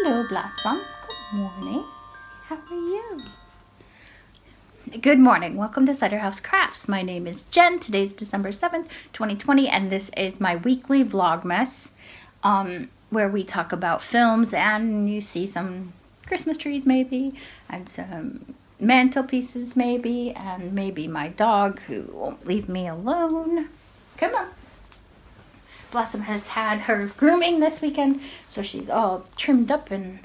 Hello, Blossom. Good morning. How are you? Good morning. Welcome to Cider House Crafts. My name is Jen. Today's December 7th, 2020, and this is my weekly Vlogmas, where we talk about films and you see some Christmas trees maybe, and some mantelpieces maybe, and maybe my dog who won't leave me alone. Come on. Blossom has had her grooming this weekend, so she's all trimmed up and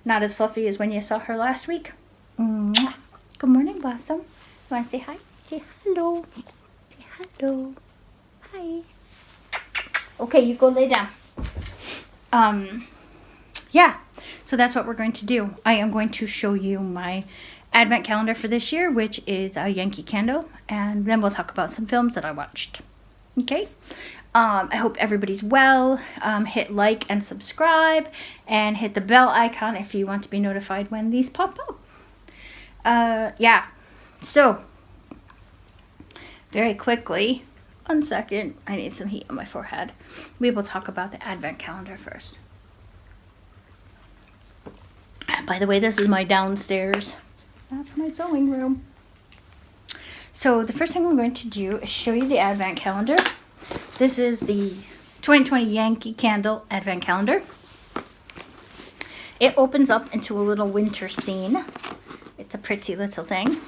not as fluffy as when you saw her last week. Mwah. Good morning, Blossom. You want to say hi? Say hello. Say hello. Hi. Okay, you go lay down. Yeah, so that's what we're going to do. I am going to show you my advent calendar for this year, which is a Yankee Candle, and then we'll talk about some films that I watched. Okay? I hope everybody's well. Hit like and subscribe, and hit the bell icon if you want to be notified when these pop up. Yeah, so very quickly, 1 second, I need some heat on my forehead. We will talk about the advent calendar first. And by the way, this is my downstairs. That's my sewing room. So the first thing we're going to do is show you the advent calendar. This is the 2020 Yankee Candle Advent Calendar. It opens up into a little winter scene. It's a pretty little thing.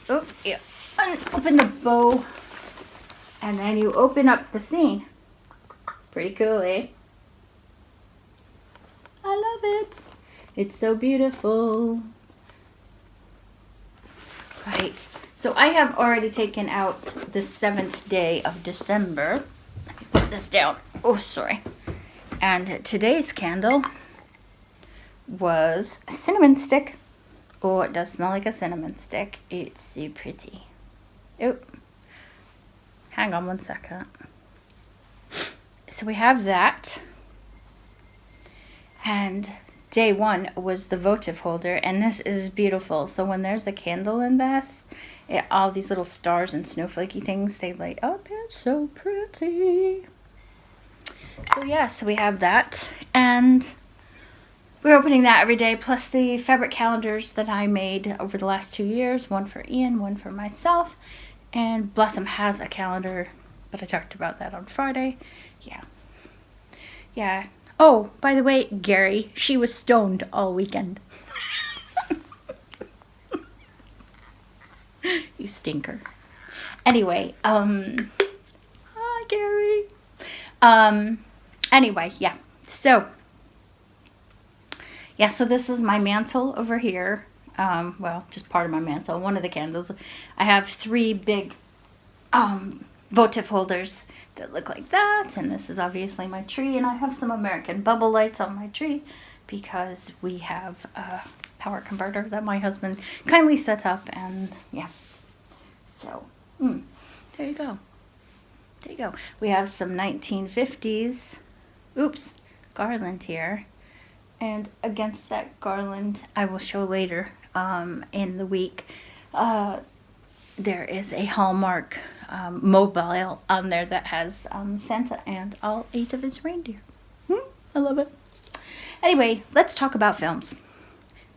Oh, yeah. Open the bow. And then you open up the scene. Pretty cool, eh? I love it. It's so beautiful. Right. So I have already taken out the 7th day of December. Let me put this down. Oh, sorry. And today's candle was a cinnamon stick. Oh, it does smell like a cinnamon stick. It's so pretty. Oh, hang on 1 second. So we have that. And day 1 was the votive holder, and this is beautiful. So when there's a candle in this, all these little stars and snowflakey things, they light up. It's so pretty. So yeah, so we have that, and we're opening that every day, plus the fabric calendars that I made over the last 2 years, one for Ian, one for myself, and Blossom has a calendar, but I talked about that on Friday. Yeah. Oh, by the way, Gary, she was stoned all weekend. You stinker. Anyway, hi, Gary. Anyway, yeah. So this is my mantle over here. Well, just part of my mantle. One of the candles. I have 3 big votive holders that look like that, and this is obviously my tree, and I have some American bubble lights on my tree because we have a power converter that my husband kindly set up, and yeah, so there you go. We have some 1950s garland here, and against that garland, I will show later in the week, there is a Hallmark mobile on there that has Santa and all 8 of his reindeer. I love it. Anyway, let's talk about films.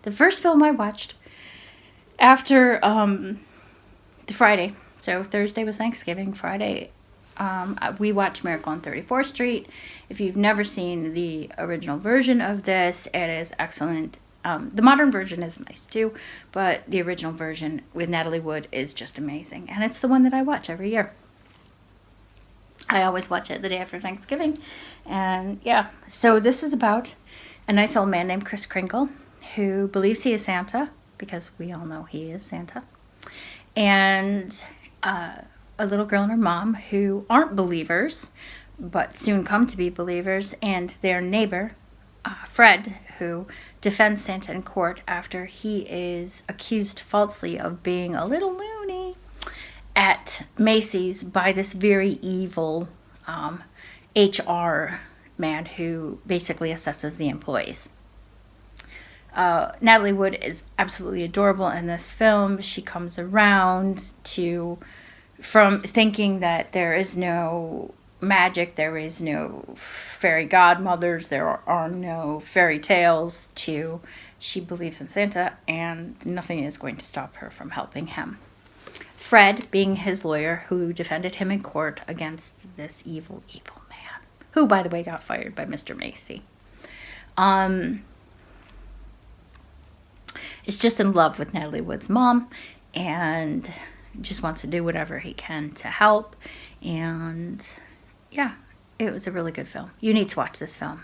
The first film I watched after the Friday, so Thursday was Thanksgiving, Friday, we watched Miracle on 34th Street. If you've never seen the original version of this, it is excellent. The modern version is nice too, but the original version with Natalie Wood is just amazing. And it's the one that I watch every year. I always watch it the day after Thanksgiving. And yeah, so this is about a nice old man named Kris Kringle who believes he is Santa, because we all know he is Santa. And a little girl and her mom who aren't believers, but soon come to be believers, and their neighbor, Fred, who defends Santa in court after he is accused falsely of being a little loony at Macy's by this very evil HR man who basically assesses the employees. Natalie Wood is absolutely adorable in this film. She comes around from thinking that there is no magic. There is no fairy godmothers. There are no fairy tales to... She believes in Santa, and nothing is going to stop her from helping him. Fred, being his lawyer, who defended him in court against this evil, evil man, who, by the way, got fired by Mr. Macy, is just in love with Natalie Wood's mom, and just wants to do whatever he can to help. And yeah, it was a really good film. You need to watch this film.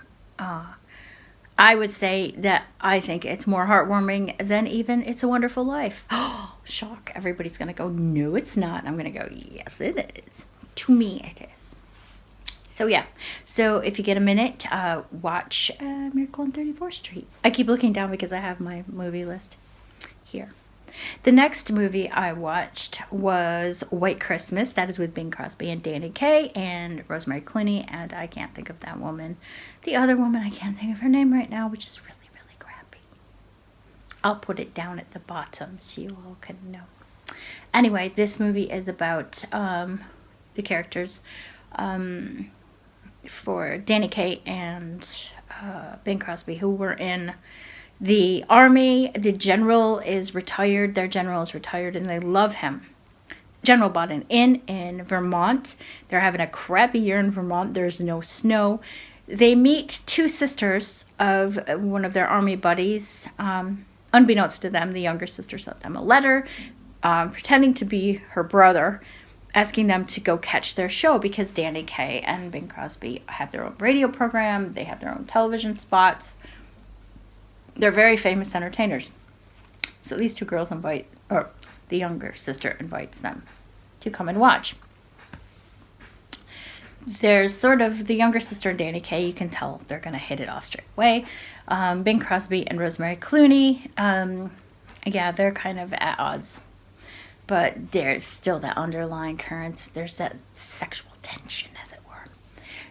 I would say that I think it's more heartwarming than even It's a Wonderful Life. Oh, shock. Everybody's going to go, no, it's not. I'm going to go, yes, it is. To me, it is. So yeah. So if you get a minute, watch Miracle on 34th Street. I keep looking down because I have my movie list here. The next movie I watched was White Christmas. That is with Bing Crosby and Danny Kaye and Rosemary Clooney, and I can't think of that woman. The other woman, I can't think of her name right now, which is really, really crappy. I'll put it down at the bottom so you all can know. Anyway, this movie is about the characters for Danny Kaye and Bing Crosby, who were in the army. The general is retired. Their general is retired, and they love him. General bought an inn in Vermont. They're having a crappy year in Vermont. There's no snow. They meet two sisters of one of their army buddies. Unbeknownst to them, the younger sister sent them a letter pretending to be her brother, asking them to go catch their show because Danny Kaye and Bing Crosby have their own radio program. They have their own television spots. They're very famous entertainers. So these two girls invite, or the younger sister invites them to come and watch. There's sort of the younger sister and Danny Kaye. You can tell they're going to hit it off straight away. Bing Crosby and Rosemary Clooney, yeah, they're kind of at odds. But there's still that underlying current. There's that sexual tension, as it were.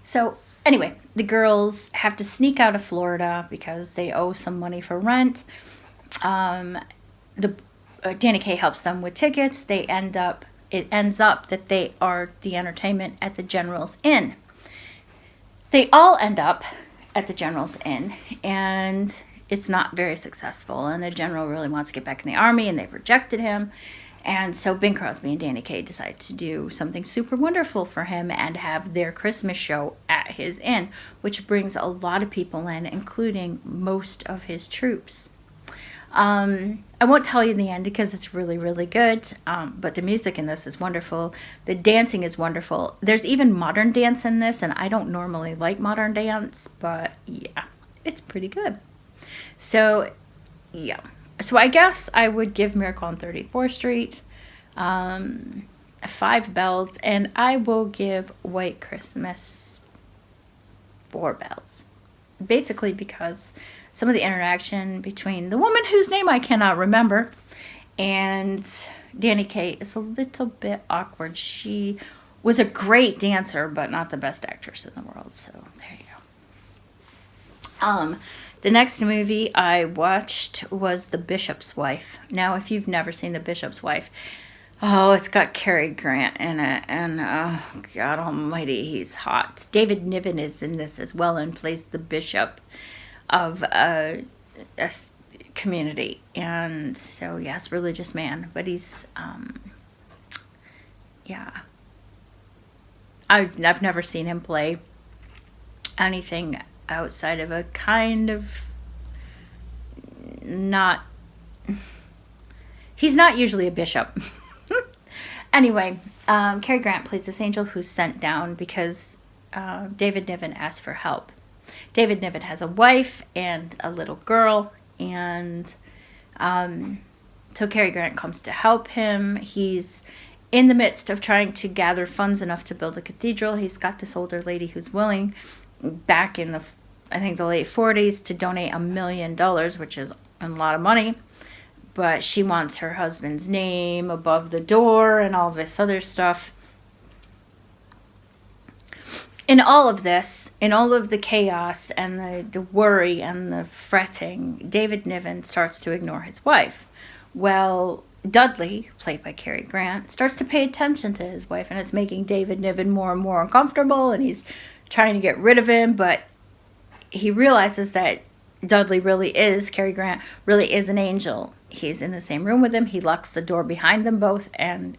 So anyway, the girls have to sneak out of Florida because they owe some money for rent. Danny Kaye helps them with tickets. It ends up that they are the entertainment at the General's Inn. They all end up at the General's Inn, and it's not very successful. And the General really wants to get back in the army, and they've rejected him. And so Bing Crosby and Danny Kaye decide to do something super wonderful for him and have their Christmas show at his inn, which brings a lot of people in, including most of his troops. I won't tell you the end because it's really, really good, but the music in this is wonderful. The dancing is wonderful. There's even modern dance in this, and I don't normally like modern dance, but yeah, it's pretty good. So, yeah. So I guess I would give Miracle on 34th Street 5 bells, and I will give White Christmas 4 bells. Basically because some of the interaction between the woman whose name I cannot remember and Danny Kaye is a little bit awkward. She was a great dancer, but not the best actress in the world. So there you go. The next movie I watched was The Bishop's Wife. Now, if you've never seen The Bishop's Wife, it's got Cary Grant in it, and oh, God almighty, he's hot. David Niven is in this as well and plays the bishop of a community. And so, yes, religious man, but he's, yeah. I've never seen him play anything outside of a kind of he's not usually a bishop. Anyway, Cary Grant plays this angel who's sent down because David Niven asked for help. David Niven has a wife and a little girl, and so Cary Grant comes to help him. He's in the midst of trying to gather funds enough to build a cathedral. He's got this older lady who's willing, back in the late 40s, to donate $1 million, which is a lot of money. But she wants her husband's name above the door and all this other stuff. In all of this, in all of the chaos and the worry and the fretting, David Niven starts to ignore his wife. Well, Dudley, played by Cary Grant, starts to pay attention to his wife, and it's making David Niven more and more uncomfortable, and he's trying to get rid of him, but he realizes that Dudley Cary Grant really is an angel. He's in the same room with him. He locks the door behind them both, and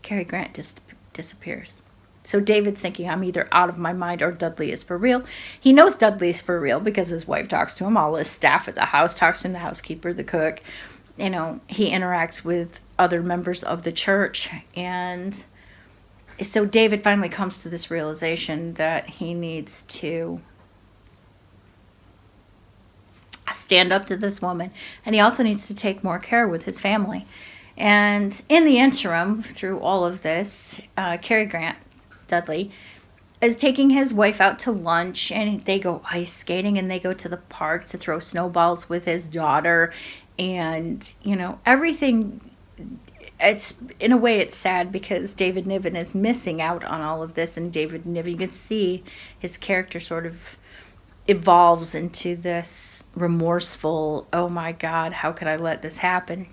Cary Grant just disappears. So David's thinking, I'm either out of my mind or Dudley is for real. He knows Dudley's for real because his wife talks to him. All his staff at the house talks to him, the housekeeper, the cook. You know, he interacts with other members of the church. And so David finally comes to this realization that he needs to stand up to this woman. And he also needs to take more care with his family. And in the interim, through all of this, Cary Grant, Dudley, is taking his wife out to lunch, and they go ice skating, and they go to the park to throw snowballs with his daughter. And, you know, everything, it's, in a way, it's sad because David Niven is missing out on all of this. And David Niven, you can see his character sort of evolves into this remorseful, oh my God, how could I let this happen?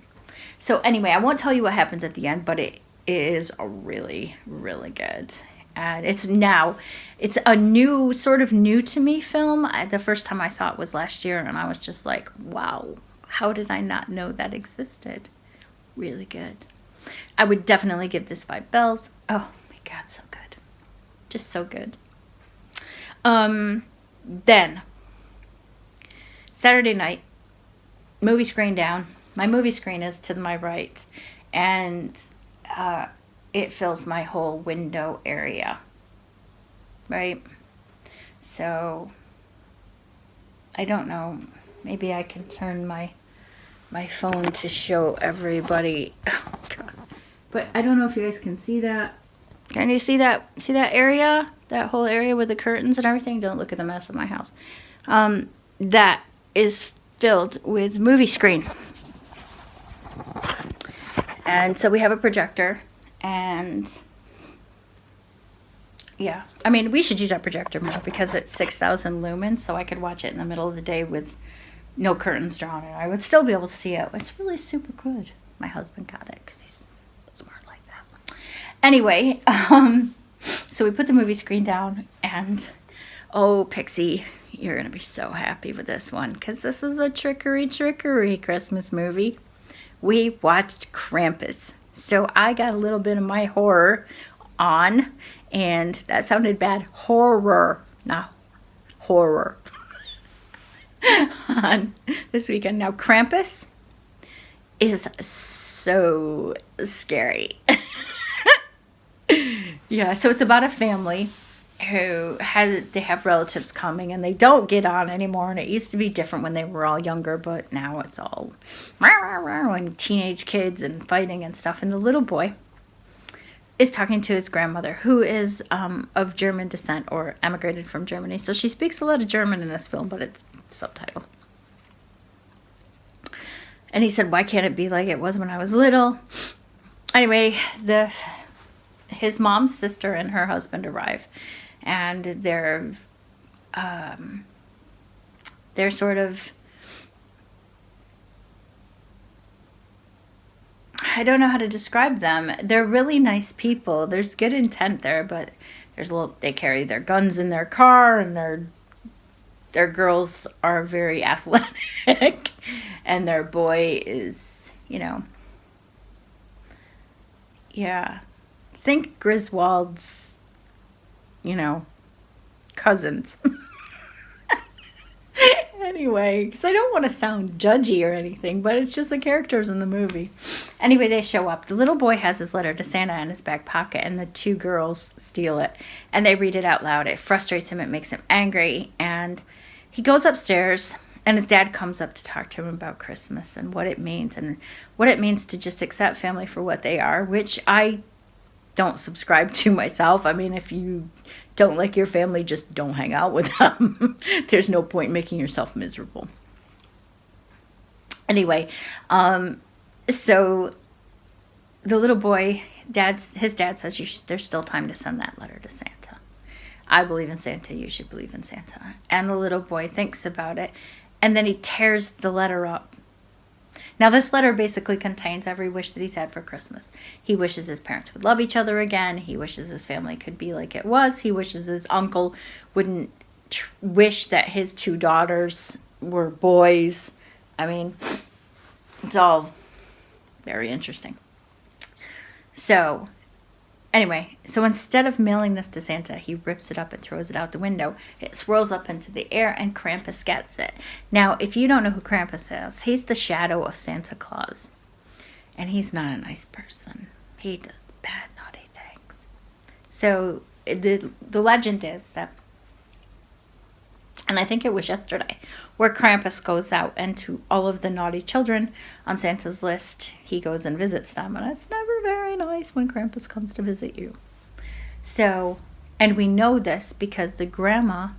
So anyway, I won't tell you what happens at the end, but it is a really, really good. And it's a new, sort of new to me film. The first time I saw it was last year, and I was just like, wow, how did I not know that existed? Really good. I would definitely give this 5 bells. Oh my God, so good. Just so good. Then, Saturday night, movie screen down. My movie screen is to my right, and it fills my whole window area, right? So, I don't know. Maybe I can turn my phone to show everybody. Oh, God. But I don't know if you guys can see that. Can you see that? See that area? That whole area with the curtains and everything? Don't look at the mess of my house. That is filled with movie screen. And so we have a projector. And yeah, I mean, we should use our projector more because it's 6,000 lumens, so I could watch it in the middle of the day with no curtains drawn, and I would still be able to see it. It's really super good. My husband got it because he's smart like that. Anyway, so we put the movie screen down, and oh, Pixie, you're going to be so happy with this one because this is a trickery Christmas movie. We watched Krampus. So I got a little bit of my horror on, and that sounded bad. Horror, not horror. On this weekend. Now, Krampus is so scary. Yeah, so it's about a family who they have relatives coming, and they don't get on anymore. And it used to be different when they were all younger, but now it's all and teenage kids and fighting and stuff. And the little boy is talking to his grandmother, who is of German descent or emigrated from Germany. So she speaks a lot of German in this film, but it's subtitled. And he said, why can't it be like it was when I was little? Anyway, his mom's sister and her husband arrive, and they're sort of, I don't know how to describe them. They're really nice people. There's good intent there, but they carry their guns in their car, and their girls are very athletic, and their boy is, yeah. Think Griswold's, cousins. Anyway, because I don't want to sound judgy or anything, but it's just the characters in the movie. Anyway, they show up. The little boy has his letter to Santa in his back pocket, and the 2 girls steal it, and they read it out loud. It frustrates him. It makes him angry, and he goes upstairs, and his dad comes up to talk to him about Christmas and what it means to just accept family for what they are, which I don't subscribe to myself. I mean, if you don't like your family, just don't hang out with them. There's no point in making yourself miserable. Anyway, so the little boy, his dad says, there's still time to send that letter to Santa. I believe in Santa, you should believe in Santa. And the little boy thinks about it, and then he tears the letter up. Now, this letter basically contains every wish that he's had for Christmas. He wishes his parents would love each other again. He wishes his family could be like it was. He wishes his uncle wouldn't wish that his 2 daughters were boys. I mean, it's all very interesting. So, anyway, so instead of mailing this to Santa, he rips it up and throws it out the window. It swirls up into the air and Krampus gets it. Now, if you don't know who Krampus is, he's the shadow of Santa Claus. And he's not a nice person. He does bad, naughty things. So, the legend is that, and I think it was yesterday, where Krampus goes out and to all of the naughty children on Santa's list, he goes and visits them. And it's never very nice when Krampus comes to visit you. So, and we know this because the grandma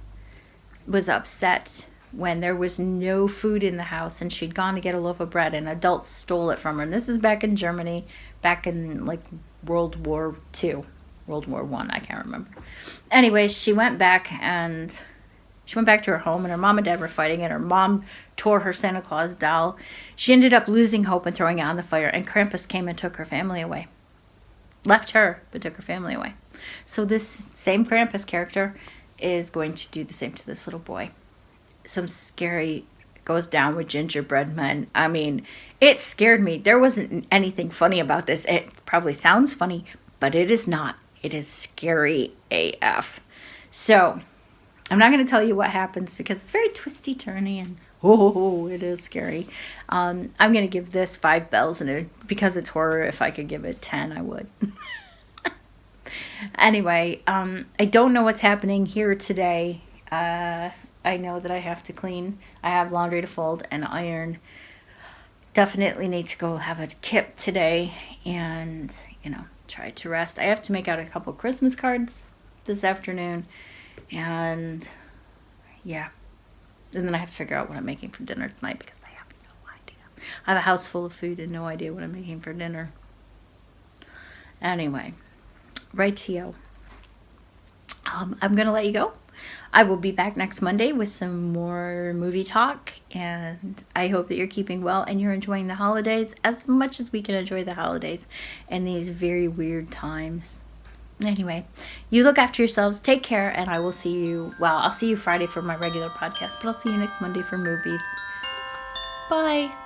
was upset when there was no food in the house and she'd gone to get a loaf of bread and adults stole it from her. And this is back in Germany, back in like World War II, World War I, I can't remember. Anyway, she went back to her home, and her mom and dad were fighting, and her mom tore her Santa Claus doll. She ended up losing hope and throwing it on the fire, and Krampus came and took her family away. Left her, but took her family away. So this same Krampus character is going to do the same to this little boy. Some scary goes down with gingerbread men. I mean, it scared me. There wasn't anything funny about this. It probably sounds funny, but it is not. It is scary AF. So I'm not going to tell you what happens because it's very twisty-turny and it is scary. I'm going to give this 5 bells, and because it's horror, if I could give it 10, I would. Anyway, I don't know what's happening here today. I know that I have to clean. I have laundry to fold and iron. Definitely need to go have a kip today and, try to rest. I have to make out a couple Christmas cards this afternoon. And yeah, and then I have to figure out what I'm making for dinner tonight because I have no idea. I have a house full of food and no idea what I'm making for dinner. Anyway, rightio. I'm going to let you go. I will be back next Monday with some more movie talk, and I hope that you're keeping well and you're enjoying the holidays as much as we can enjoy the holidays in these very weird times. Anyway, you look after yourselves, take care, and I will see you, I'll see you Friday for my regular podcast, but I'll see you next Monday for movies. Bye.